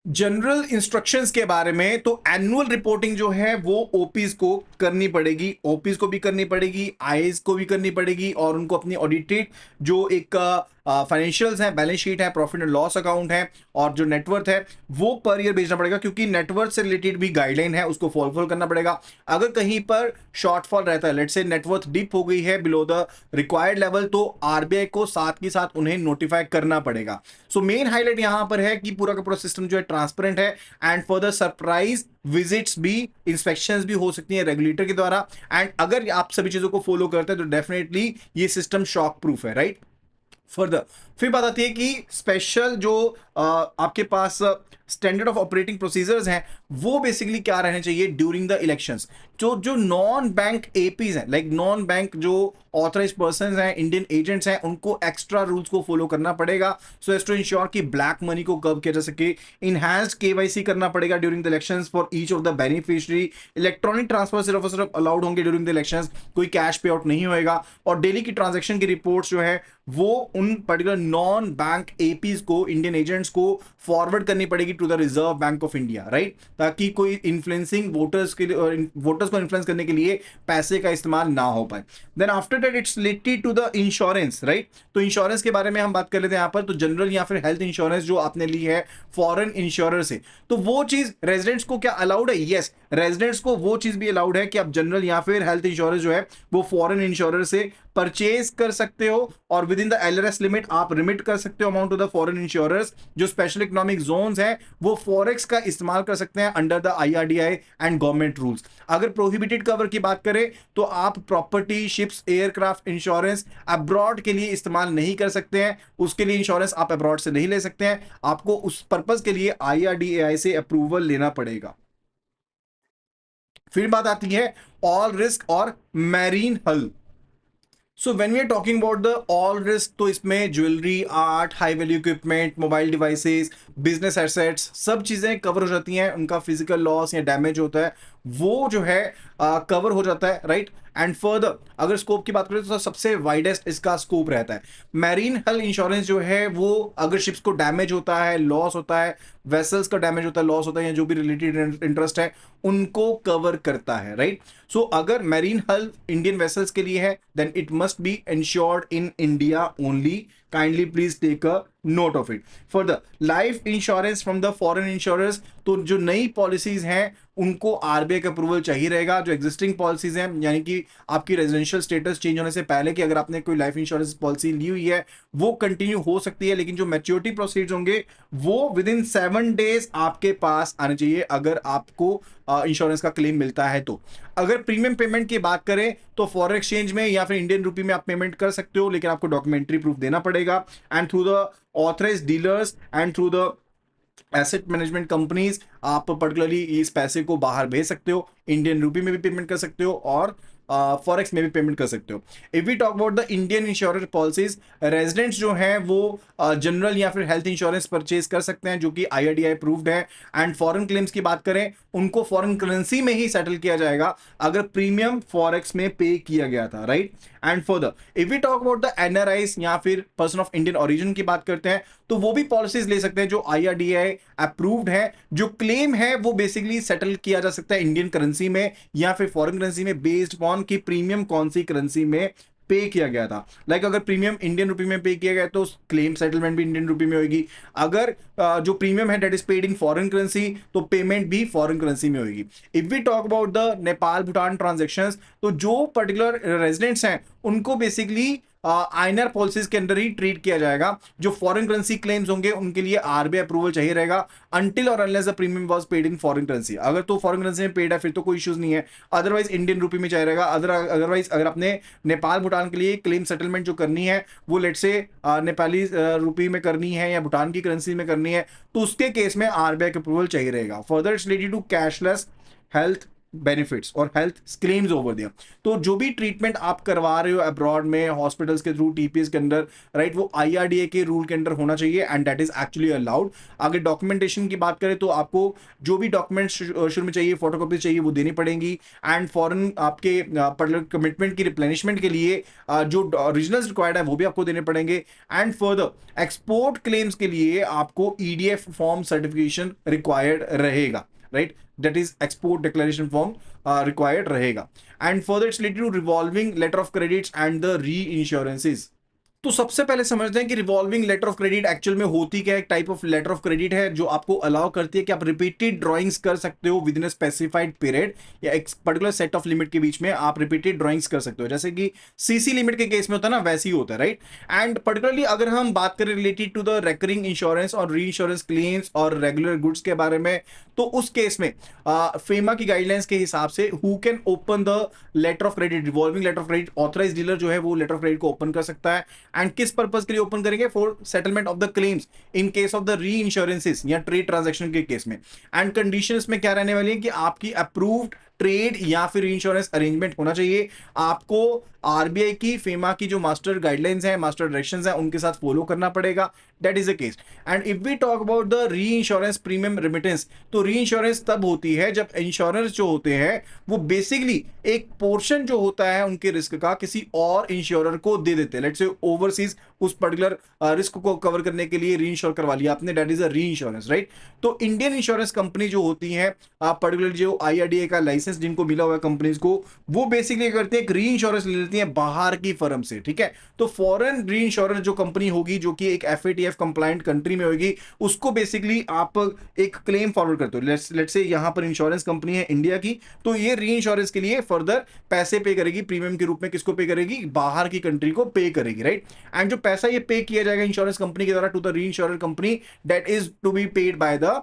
जनरल इंस्ट्रक्शंस के बारे में। तो एनुअल रिपोर्टिंग जो है वो ओपीज को करनी पड़ेगी, ओपीज को भी करनी पड़ेगी, आईएस को भी करनी पड़ेगी, और उनको अपनी ऑडिटेड जो एक फाइनेंशियल्स है, बैलेंस शीट है, प्रॉफिट एंड लॉस अकाउंट है और जो नेटवर्थ है वो पर ईयर भेजना पड़ेगा, क्योंकि नेटवर्थ से रिलेटेड भी गाइडलाइन है, उसको फॉलो करना पड़ेगा। अगर कहीं पर शॉर्टफॉल रहता है, लेट्स से नेटवर्थ डिप हो गई है बिलो द रिक्वायर्ड लेवल, तो आरबीआई को साथ के साथ उन्हें नोटिफाई करना पड़ेगा। सो मेन हाईलाइट यहां पर है कि पूरा का पूरा सिस्टम जो है ट्रांसपेरेंट है एंड फर्दर सरप्राइज विजिट्स भी, इंस्पेक्शंस भी हो सकती हैं रेगुलेटर के द्वारा। एंड अगर आप सभी चीजों को फॉलो करते हैं तो डेफिनेटली ये सिस्टम शॉक प्रूफ है, राइट। फर्दर फिर बात आती है कि स्पेशल जो आपके पास स्टैंडर्ड ऑफ ऑपरेटिंग प्रोसीजर्स हैं वो बेसिकली क्या रहने चाहिए ड्यूरिंग द इलेक्शंस। जो नॉन बैंक एपीज हैं, लाइक नॉन बैंक जो ऑथराइज पर्सन हैं, इंडियन एजेंट्स हैं, उनको एक्स्ट्रा रूल्स को फॉलो करना पड़ेगा सो एज टू इंश्योर कि ब्लैक मनी को कर्व किया जा सके। इनहैंस्ड केवाईसी करना पड़ेगा during the elections for each of the beneficiary. Electronic transfer सिर्फ और सिर्फ अलाउड होंगे ड्यूरिंग द इलेक्शंस, कोई कैश पे आउट नहीं होएगा। और डेली की ट्रांजेक्शन की रिपोर्ट्स जो है वो उन पर्टिकुलर नॉन बैंक एपीज को, इंडियन एजेंट्स को फॉरवर्ड करनी पड़ेगी to the Reserve Bank of India, right, ताकि कोई इन्फ्लुएंसिंग वोटर्स के लिए, वोटर्स को इन्फ्लुएंस करने के लिए पैसे का इस्तेमाल ना हो पाए। Then after that it's related to the insurance, right. तो इंश्योरेंस के बारे में हम बात कर लेते हैं यहाँ पर। तो जनरल या फिर हेल्थ इंश्योरेंस जो आपने ली है फॉरेन इंश्योरर से, तो वो चीज रेजिडेंट्स को क्या अलाउड है? यस, रेजिडेंट्स को वो चीज भी अलाउड है कि आप जनरल या फिर हेल्थ इंश्योरेंस जो है वो फॉरेन इंश्योरर से परचेज कर सकते हो, और within the LRS limit आप रिमिट कर सकते हो amount to the foreign insurers. जो स्पेशल इकोनॉमिक जोन्स हैं वो फॉरेक्स का इस्तेमाल कर सकते हैं under the IRDI and government rules. अगर प्रोहिबिटेड कवर की बात करें तो आप property, ships, aircraft insurance abroad के लिए इस्तेमाल नहीं कर सकते हैं। उसके लिए इंश्योरेंस आप अब्रॉड से नहीं ले सकते हैं, आपको उस पर्पज के लिए आईआरडीआई से अप्रूवल लेना पड़ेगा। फिर बात आती है ऑल रिस्क और marine hull. So when we are talking about the all risk, तो इसमें jewellery, art, high value equipment, mobile devices, business assets, सब चीजें कवर हो जाती हैं। उनका फिजिकल लॉस या डैमेज होता है वो जो है कवर हो जाता है, राइट। एंड फर्दर अगर स्कोप की बात करें तो सबसे वाइडेस्ट इसका स्कोप रहता है। मैरीन हल इंश्योरेंस जो है वो अगर शिप्स को डैमेज होता है, लॉस होता है, वेसल्स का डैमेज होता है, लॉस होता है, या जो भी रिलेटेड इंटरेस्ट है उनको कवर करता है, राइट। सो अगर मैरीन हल इंडियन वेसल्स के लिए है then it must be insured in India only. Kindly please take a note of it. Further life insurance from the foreign insurers, तो जो नई पॉलिसीज हैं उनको आरबीआई का अप्रूवल चाहिए रहेगा। जो एग्जिस्टिंग पॉलिसीज हैं यानी कि आपकी रेजिडेंशियल स्टेटस चेंज होने से पहले कि अगर आपने कोई लाइफ इंश्योरेंस पॉलिसी ली हुई है वो कंटिन्यू हो सकती है, लेकिन जो मैच्योरिटी प्रोसीड्स होंगे वो विद इन 7 डेज आपके पास आने चाहिए अगर आपको इंश्योरेंस का क्लेम मिलता है। तो अगर प्रीमियम पेमेंट की बात करें तो फॉरेन एक्सचेंज में या फिर इंडियन रुपी में आप पेमेंट कर सकते हो, लेकिन आपको डॉक्यूमेंट्री प्रूफ देना पड़ेगा। And through the authorised dealers and through the asset management companies आप पर्टिकुलरली इस पैसे को बाहर भेज सकते हो। इंडियन रुपी में भी पेमेंट कर सकते हो और फॉरेक्स में भी पेमेंट कर सकते हो। If we talk about the Indian insurance policies, residents जो हैं वो जनरल या फिर हेल्थ इंश्योरेंस परचेज कर सकते हैं जो कि आईआरडीआई अप्रूव्ड है। एंड फॉरेन क्लेम्स की बात करें उनको फॉरेन करेंसी में ही सेटल किया जाएगा अगर प्रीमियम फॉरेक्स में पे किया गया था, right. And further if we talk about the NRIs या फिर पर्सन ऑफ इंडियन ओरिजिन की बात करते हैं तो वो भी पॉलिसीज ले सकते हैं जो आईआरडीआई अप्रूव्ड है। जो क्लेम है वो बेसिकली सेटल किया जा सकता है इंडियन करेंसी में या फिर फॉरेन करेंसी में, बेस्ड ऑन की प्रीमियम कौन सी करेंसी में पे किया गया था। लाइक अगर प्रीमियम इंडियन रुपी में पे किया गया तो क्लेम सेटलमेंट भी इंडियन रुपी में होगी। अगर जो प्रीमियम है that is paid in foreign currency तो पेमेंट भी फॉरेन करेंसी में होगी। If we talk about the Nepal Bhutan transactions, तो जो पर्टिकुलर रेजिडेंट्स हैं उनको बेसिकली आईएनआर पॉलिसीज के अंदर ही ट्रीट किया जाएगा। जो फॉरेन करेंसी क्लेम्स होंगे उनके लिए आरबीआई अप्रूवल चाहिए रहेगा अंटिल और unless the premium was paid in foreign currency. अगर तो फॉरेन करेंसी में पेड है फिर तो कोई इश्यूज नहीं है, अदरवाइज इंडियन रुपी में चाहिए रहेगा। अदरवाइज अगर आपने नेपाल भूटान के लिए क्लेम सेटलमेंट जो करनी है वो लेट से नेपाली रुपी में करनी है या भूटान की करेंसी में करनी है तो उसके केस में आरबीआई का अप्रूवल चाहिए रहेगा। Further it's related to cashless health benefits और हेल्थ क्लेम्स ओवर देयर। तो जो भी ट्रीटमेंट आप करवा रहे हो अब्रॉड में हॉस्पिटल्स के थ्रू टीपीएस के अंदर, राइट, वो आईआरडीए के रूल के अंदर होना चाहिए and that is actually allowed. अगर डॉक्यूमेंटेशन की बात करें तो आपको जो भी डॉक्यूमेंट्स शुरू में चाहिए, फोटोकॉपी चाहिए, वो देनी पड़ेंगी। एंड फॉरेन आपके कमिटमेंट की रिप्लेनिशमेंट के लिए जो ओरिजिनल्स रिक्वायर्ड है वो भी आपको देने पड़ेंगे। एंड फर्दर एक्सपोर्ट क्लेम्स के लिए आपको ईडीएफ फॉर्म सर्टिफिकेशन रिक्वायर्ड रहेगा, right, that is export declaration form required रहेगा। and further it's related to revolving letter of credits and the reinsurances। तो सबसे पहले समझते हैं कि revolving letter of credit actual में होती क्या है। एक type of letter of credit है जो आपको अलाउ करती है कि आप रिपीटेड ड्राइंग्स कर सकते हो with in a specified period या एक पर्टिकुलर सेट ऑफ लिमिट के बीच में आप रिपीटेड ड्राइंग्स कर सकते हो, जैसे कि सीसी लिमिट के केस में होता है ना वैसे ही होता है, राइट। एंड पर्टिकुलरली अगर हम बात करें related to the recurring insurance और री इंश्योरेंस क्लेम्स और रेगुलर गुड्स के बारे में, तो उस केस में फेमा की गाइडलाइंस के हिसाब से who can open the letter of credit, revolving letter of credit, authorize dealer जो है वो लेटर ऑफ क्रेडिट को ओपन कर सकता है। एंड किस पर्पस के लिए ओपन करेंगे? For settlement of the claims in case of the री इंश्योरेंसेस या ट्रेड ट्रांजैक्शन के केस में। एंड कंडीशंस में क्या रहने वाली है कि आपकी अप्रूव्ड ट्रेड या फिर इंश्योरेंस अरेंजमेंट होना चाहिए। आपको आरबीआई की फेमा की जो मास्टर गाइडलाइंस है, मास्टर डायरेक्शंस है, उनके साथ फॉलो करना पड़ेगा। That is the case. And if we talk about the reinsurance premium remittance, तो री इंश्योरेंस तब होती है जब इंश्योरेंस जो होते हैं वो बेसिकली एक पोर्शन जो होता है उनके रिस्क का किसी और इंश्योरर को दे देते हैं। लेट्स से ओवरसीज उस पर्टिकुलर रिस्क को कवर करने के लिए री इंश्योर करवा लिया आपने, दैट इज अ री इंश्योरेंस, राइट। तो इंडियन इंश्योरेंस कंपनी जो होती है, पर्टिकुलर जो IRDA का लाइसेंस जिनको मिला हुआ है कंपनीज को, वो बेसिकली करते हैं एक री इंश्योरेंस ले लेती है बाहर की फर्म से, ठीक है। तो फॉरेन री इंश्योरेंस जो कंपनी होगी जो कि एक FATF कंप्लायंट कंट्री में होगी, उसको बेसिकली आप एक क्लेम फॉरवर्ड करते हो। लेट्स से यहां पर इंश्योरेंस कंपनी है इंडिया की, तो ये री इंश्योरेंस के लिए फर्दर पैसे पे करेगी प्रीमियम के रूप में, किसको पे करेगी, बाहर की कंट्री को पे करेगी, राइट। एंड जो पैसा ये पे किया जाएगा इंश्योरेंस कंपनी के द्वारा to the reinsurance company, that is to be paid by the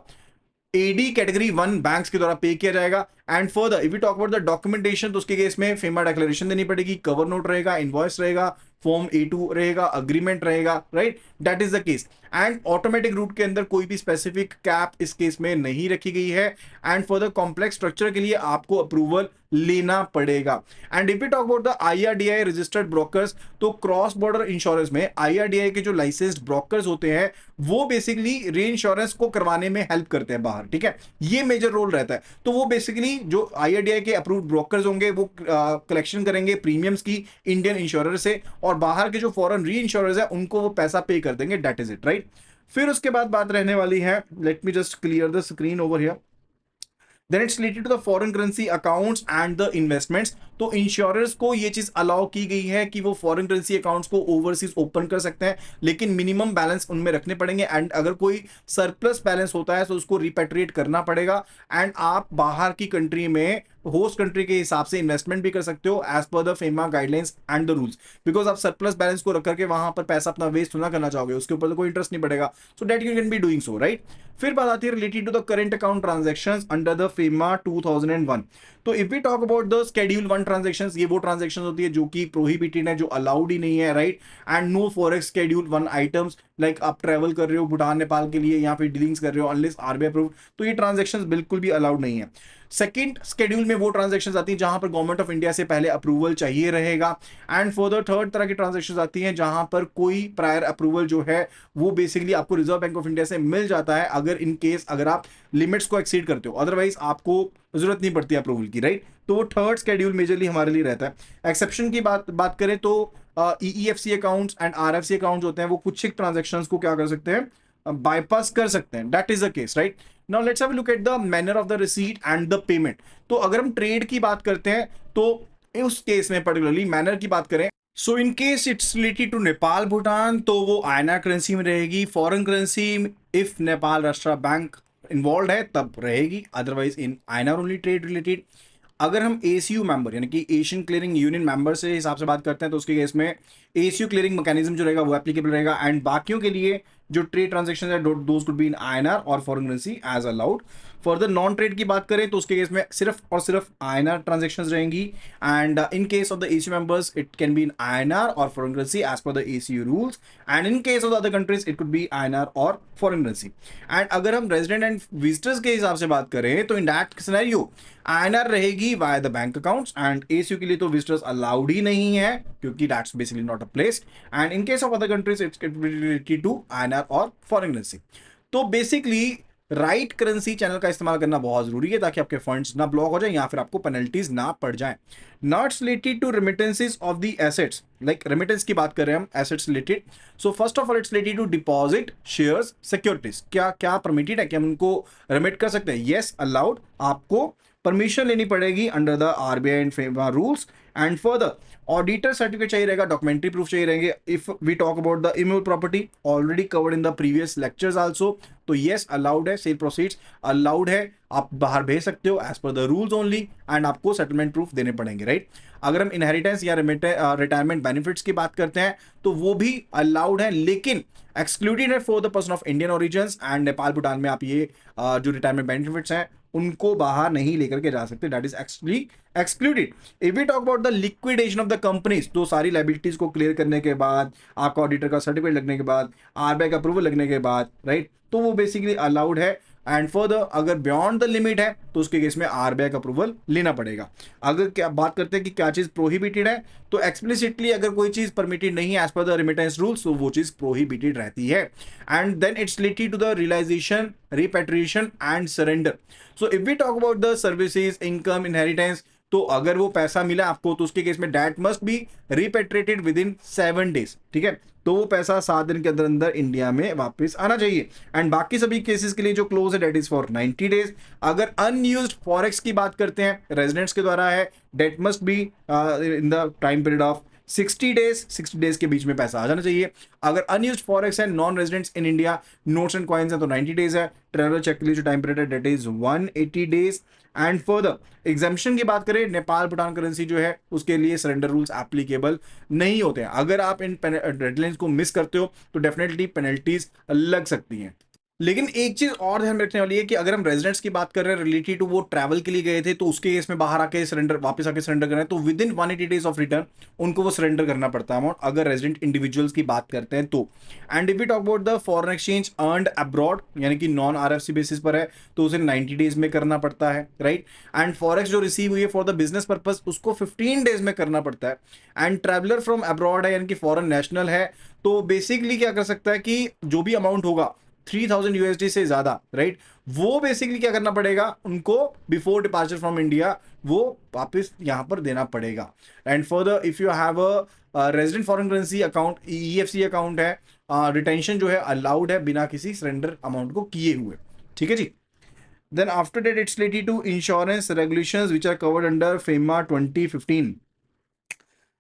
AD category 1 banks के द्वारा पे किया जाएगा। And further if you talk about the documentation, तो उसके केस में फेमा डिक्लेरेशन देनी पड़ेगी, कवर नोट रहेगा, इनवॉइस रहेगा, फॉर्म A2 रहेगा, अग्रीमेंट रहेगा, right, that is the case. And automatic route के अंदर कोई भी स्पेसिफिक कैप इस केस में नहीं रखी गई है। And for the complex structure के लिए आपको अप्रूवल लेना पड़ेगा। And if you talk about the IRDA registered brokers, तो क्रॉस बॉर्डर इंश्योरेंस में IRDA के जो लाइसेंस्ड ब्रोकर्स होते हैं वो बेसिकली री इंश्योरेंस को करवाने में हेल्प करते हैं बाहर, ठीक है, ये मेजर रोल रहता है। तो वो बेसिकली जो IRDA के अप्रूव्ड ब्रोकर्स होंगे वो कलेक्शन करेंगे प्रीमियम्स की इंडियन इंश्योरर से, और बाहर के जो फॉरेन री इंश्योरर्स है उनको वो पैसा पे कर देंगे, दैट इज इट, राइट। फिर उसके बाद बात रहने वाली है, let me just clear the screen over here, then it's related to the foreign currency accounts and the investments। तो इंश्योरर्स को ये चीज अलाउ की गई है कि वो फॉरेन करेंसी अकाउंट्स को ओवरसीज ओपन कर सकते हैं, लेकिन मिनिमम बैलेंस उनमें रखने पड़ेंगे। एंड अगर कोई सरप्लस बैलेंस होता है तो उसको रिपेट्रिएट करना पड़ेगा। एंड आप बाहर की कंट्री में होस्ट कंट्री के हिसाब से इन्वेस्टमेंट भी कर सकते हो as per the FEMA guidelines and the rules, because आप सरप्लस बैलेंस को रख करके वहां पर पैसा अपना वेस्ट ना करना चाहोगे, उसके ऊपर तो कोई इंटरेस्ट नहीं पड़ेगा, so that you can be doing so, right. फिर बात आती है related to the current account transactions under the FEMA 2001। तो if we talk about the schedule 1 transactions, ये वो ट्रांजैक्शंस होती है जो कि प्रोहिबिटेड है, जो अलाउड ही नहीं है, right. And no forex schedule 1 items, like आप ट्रेवल कर रहे हो भूटान नेपाल के लिए, यहाँ पे डीलिंग्स कर रहे हो अनलेस RBI अप्रूव, तो ये ट्रांजैक्शंस बिल्कुल भी अलाउड नहीं है। सेकंड शेड्यूल में वो ट्रांजैक्शंस आती हैं जहां पर गवर्नमेंट ऑफ इंडिया से पहले अप्रूवल चाहिए रहेगा। एंड फर्दर थर्ड तरह की ट्रांजैक्शंस आती हैं जहां पर कोई प्रायर अप्रूवल जो है वो बेसिकली आपको रिजर्व बैंक ऑफ इंडिया से मिल जाता है, अगर इन केस अगर आप लिमिट्स को एक्सीड करते हो, अदरवाइज आपको जरूरत नहीं पड़ती अप्रूवल की, राइट। तो वो थर्ड शेड्यूल मेजरली हमारे लिए रहता है। एक्सेप्शन की बात करें तो EEFC accounts and RFC accounts होते हैं, वो कुछ एक ट्रांजैक्शंस को क्या कर सकते हैं, बाईपास कर सकते हैं, that is the case, right. Now let's have a look at the manner of the receipt and the payment. तो अगर हम ट्रेड की बात करते हैं तो उस केस में पर्टिकुलरली मैनर की बात करें, so in case it's related to Nepal Bhutan, तो वो INR करेंसी में रहेगी। फॉरेन करेंसी इफ नेपाल राष्ट्र बैंक इन्वॉल्व है तब रहेगी, otherwise in INR only trade related. अगर हम ACU मेंबर यानी कि एशियन क्लियरिंग यूनियन मेंबर से हिसाब से बात करते हैं तो उसके केस में ACU क्लियरिंग मैकेनिज्म जो रहेगा वो एप्लीकेबल रहेगा। एंड बाकियों के लिए जो ट्रेड ट्रांजैक्शन है those could be in INR और foreign currency as allowed. Further non trade की बात करें तो उसके केस में सिर्फ और सिर्फ INR ट्रांजैक्शंस रहेंगी। And in case of the ACU members it can be in INR और foreign currency as per the ACU rules. And in case of the other countries it could be INR और foreign currency. And अगर हम resident and visitors के हिसाब से बात करें तो इन दैट सिनेरियो INR रहेगी via the bank accounts, and ACU के लिए तो विजिटर्स अलाउड ही नहीं है क्योंकि that's basically not a place. And in case of other countries it's related to INR और फॉरेन करेंसी। तो बेसिकली राइट करेंसी चैनल का इस्तेमाल करना बहुत जरूरी है ताकि आपके फंड्स ना ब्लॉक हो जाए या फिर आपको पेनल्टीज ना पड़ जाए। Notes related to remittances of the assets, like remittance की बात कर रहे हैं हम assets related. So first of all it's related to deposit shares securities, क्या क्या परमिटेड है, क्या हम उनको रेमिट कर सकते हैं, यस अलाउड, आपको परमिशन लेनी पड़ेगी under the RBI and FEMA rules. And further auditor certificate चाहिए रहेगा, डॉक्यूमेंट्री प्रूफ चाहिए रहेंगे। If we talk about the immovable property already covered in the previous lectures also, तो यस अलाउड है, sale proceeds allowed है, आप बाहर भेज सकते हो as per the rules only. And आपको सेटलमेंट प्रूफ देने पड़ेंगे, राइट। अगर हम इनहेरिटेंस या रिटायरमेंट बेनिफिट्स की बात करते हैं तो वो भी अलाउड है, लेकिन एक्सक्लूडेड है for the person of Indian origin. And Nepal Bhutan में आप ये जो रिटायरमेंट बेनिफिट्स हैं उनको बाहर नहीं लेकर के जा सकते, that is actually excluded. If we talk about the liquidation of the companies, तो सारी लाइबिलिटीज को क्लियर करने के बाद, आपका ऑडिटर का सर्टिफिकेट लगने के बाद, RBI का अप्रूवल लगने के बाद, राइट, तो वो बेसिकली अलाउड है। एंड फर्दर अगर बियॉन्ड द लिमिट है तो उसके केस में RBI का अप्रूवल लेना पड़ेगा। अगर क्या बात करते हैं कि क्या चीज प्रोहिबिटेड है, तो एक्सप्लिसिटली अगर कोई चीज परमिटेड नहीं है as per the remittance rules तो वो चीज प्रोहिबिटेड रहती है। And then it's related to the realisation, repatriation and surrender. So if we talk about the services, income, inheritance, तो अगर वो पैसा मिला आपको तो उसके केस में that must be repatriated within 7 days, ठीक है। तो वो पैसा 7 दिन के अंदर अंदर इंडिया में वापस आना चाहिए। एंड बाकी सभी केसेस के लिए जो क्लोज है दैट इज फॉर 90 डेज। अगर अनयूज्ड फॉरेक्स की बात करते हैं रेजिडेंट्स के द्वारा है, that must be in the time period of 60 days, 60 days के बीच में पैसा आ जाना चाहिए। अगर अनयूज्ड फॉरेक्स है, non residents in India, notes and coins है तो 90 डेज है। ट्रैवलर चेक के लिए जो टाइम पीरियड है that is 180 days. And further examination की बात करें, नेपाल भूटान करेंसी जो है उसके लिए सरेंडर रूल्स एप्लीकेबल नहीं होते हैं। अगर आप इन डेडलाइंस को मिस करते हो तो डेफिनेटली पेनल्टीज लग सकती हैं। लेकिन एक चीज और ध्यान में रखने वाली है कि अगर हम रेजिडेंट्स की बात कर रहे हैं रिलेटेड टू वो ट्रैवल के लिए गए थे तो उसके केस में बाहर आके सरेंडर, वापस आके सरेंडर करना है तो with in 180 days of return उनको वो सरेंडर करना पड़ता है अमाउंट, अगर रेजिडेंट इंडिविजुअल्स की बात करते हैं तो। And if we talk about the foreign exchange earned abroad यानी कि नॉन आरएफसी बेसिस पर है तो उसे 90 डेज में करना पड़ता है, राइट। एंड फॉरेक्स जो रिसीव हुई है फॉर द बिजनेस पर्पज उसको 15 डेज में करना पड़ता है। एंड ट्रैवलर फ्रॉम अब्रॉड है यानी कि फॉरेन नेशनल है तो बेसिकली क्या कर सकता है कि जो भी अमाउंट होगा 3000 यूएसडी से ज्यादा, राइट, वो बेसिकली क्या करना पड़ेगा उनको बिफोर डिपार्चर फ्रॉम इंडिया वो वापस यहां पर देना पड़ेगा। And further if you have a resident foreign currency account, EFC account है, रिटेंशन जो है अलाउड है बिना किसी सरेंडर अमाउंट को किए हुए, ठीक है जी। Then after that it's related to insurance regulations which are covered under FEMA 2015।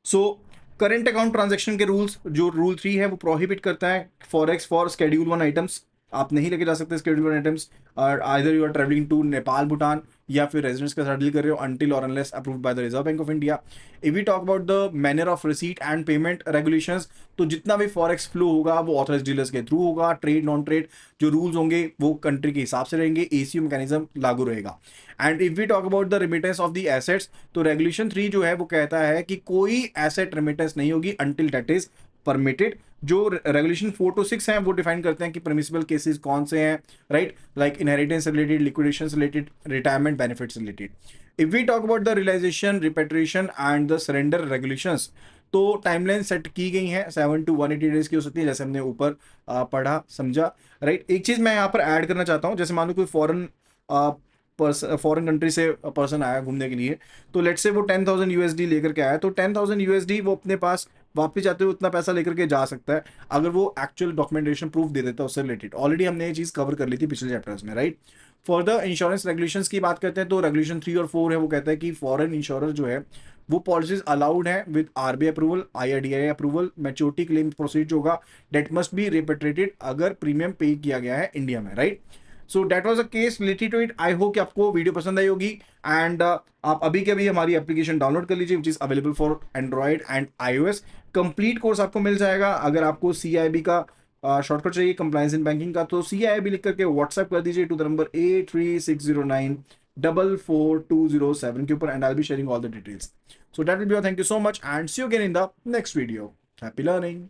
So current account transaction के रूल्स, जो रूल 3 है वो प्रोहिबिट करता है फॉरेक्स फॉर शेड्यूल 1 आइटम्स, आप नहीं लेके जा सकते शेड्यूल 1 आइटम्स और either you are travelling to Nepal Bhutan या फिर रेजिडेंट्स के साथ डील कर रहे हो अनटिल और unless approved by the Reserve Bank of India. If we talk about the manner of receipt and payment regulations, तो जितना भी फॉरेक्स फ्लो होगा वो ऑथराइज्ड डीलर्स के थ्रू होगा। ट्रेड नॉन ट्रेड जो रूल्स होंगे वो कंट्री के हिसाब से रहेंगे, एसीयू मैकेनिज्म लागू रहेगा। And if we talk about the remittance of the assets, तो रेगुलेशन 3 जो है वो कहता है कि कोई एसेट रिमिटेंस नहीं होगी अंटिल दैट इज परमिटेड। जो रेगुलेशन 4 to 6 हैं वो डिफाइन करते हैं कि परमिसिबल केसेस कौन से हैं, right, like inheritance related, liquidation related, retirement benefits related. If we talk about the realisation, repatriation and the surrender regulations, तो टाइमलाइन सेट की गई है 7 to 180 डेज की हो सकती है जैसे हमने ऊपर पढ़ा समझा, राइट। एक चीज मैं यहाँ पर ऐड करना चाहता हूँ, जैसे मान लो कोई फॉरेन कंट्री से पर्सन आया घूमने के लिए, तो लेट्स से वो 10,000 यूएसडी लेकर के आया, तो 10,000 यूएसडी वो अपने पास वापस जाते हुए उतना पैसा लेकर के जा सकता है अगर वो एक्चुअल डॉक्यूमेंटेशन प्रूफ दे देता है उससे रिलेटेड। ऑलरेडी हमने ये चीज कवर कर ली थी पिछले चैप्टर्स में, राइट। फर्दर इंश्योरेंस रेगुलेशंस की बात करते हैं तो रेगुलेशन 3 और 4 है वो कहता है कि फॉरेन इंश्योरर जो है वो पॉलिसीज अलाउड है with RBI approval, IRDI approval. Maturity claim proceed होगा दैट मस्ट बी रिपेट्रेटेड अगर प्रीमियम पे किया गया है इंडिया में, right. So that was a case related to it. I hope कि आपको वीडियो पसंद आई होगी एंड आप अभी के अभी हमारी एप्लीकेशन डाउनलोड कर लीजिए which is available for Android and iOS। Complete course आपको मिल जाएगा। अगर आपको CIB का शॉर्टकट चाहिए कंप्लायंस इन बैंकिंग का तो CIB लिख करके व्हाट्सएप कर दीजिए टू द नंबर 8360944207 के ऊपर and I will be sharing all the details. So that will be all. Thank you so much and see you again in the next video. Happy learning.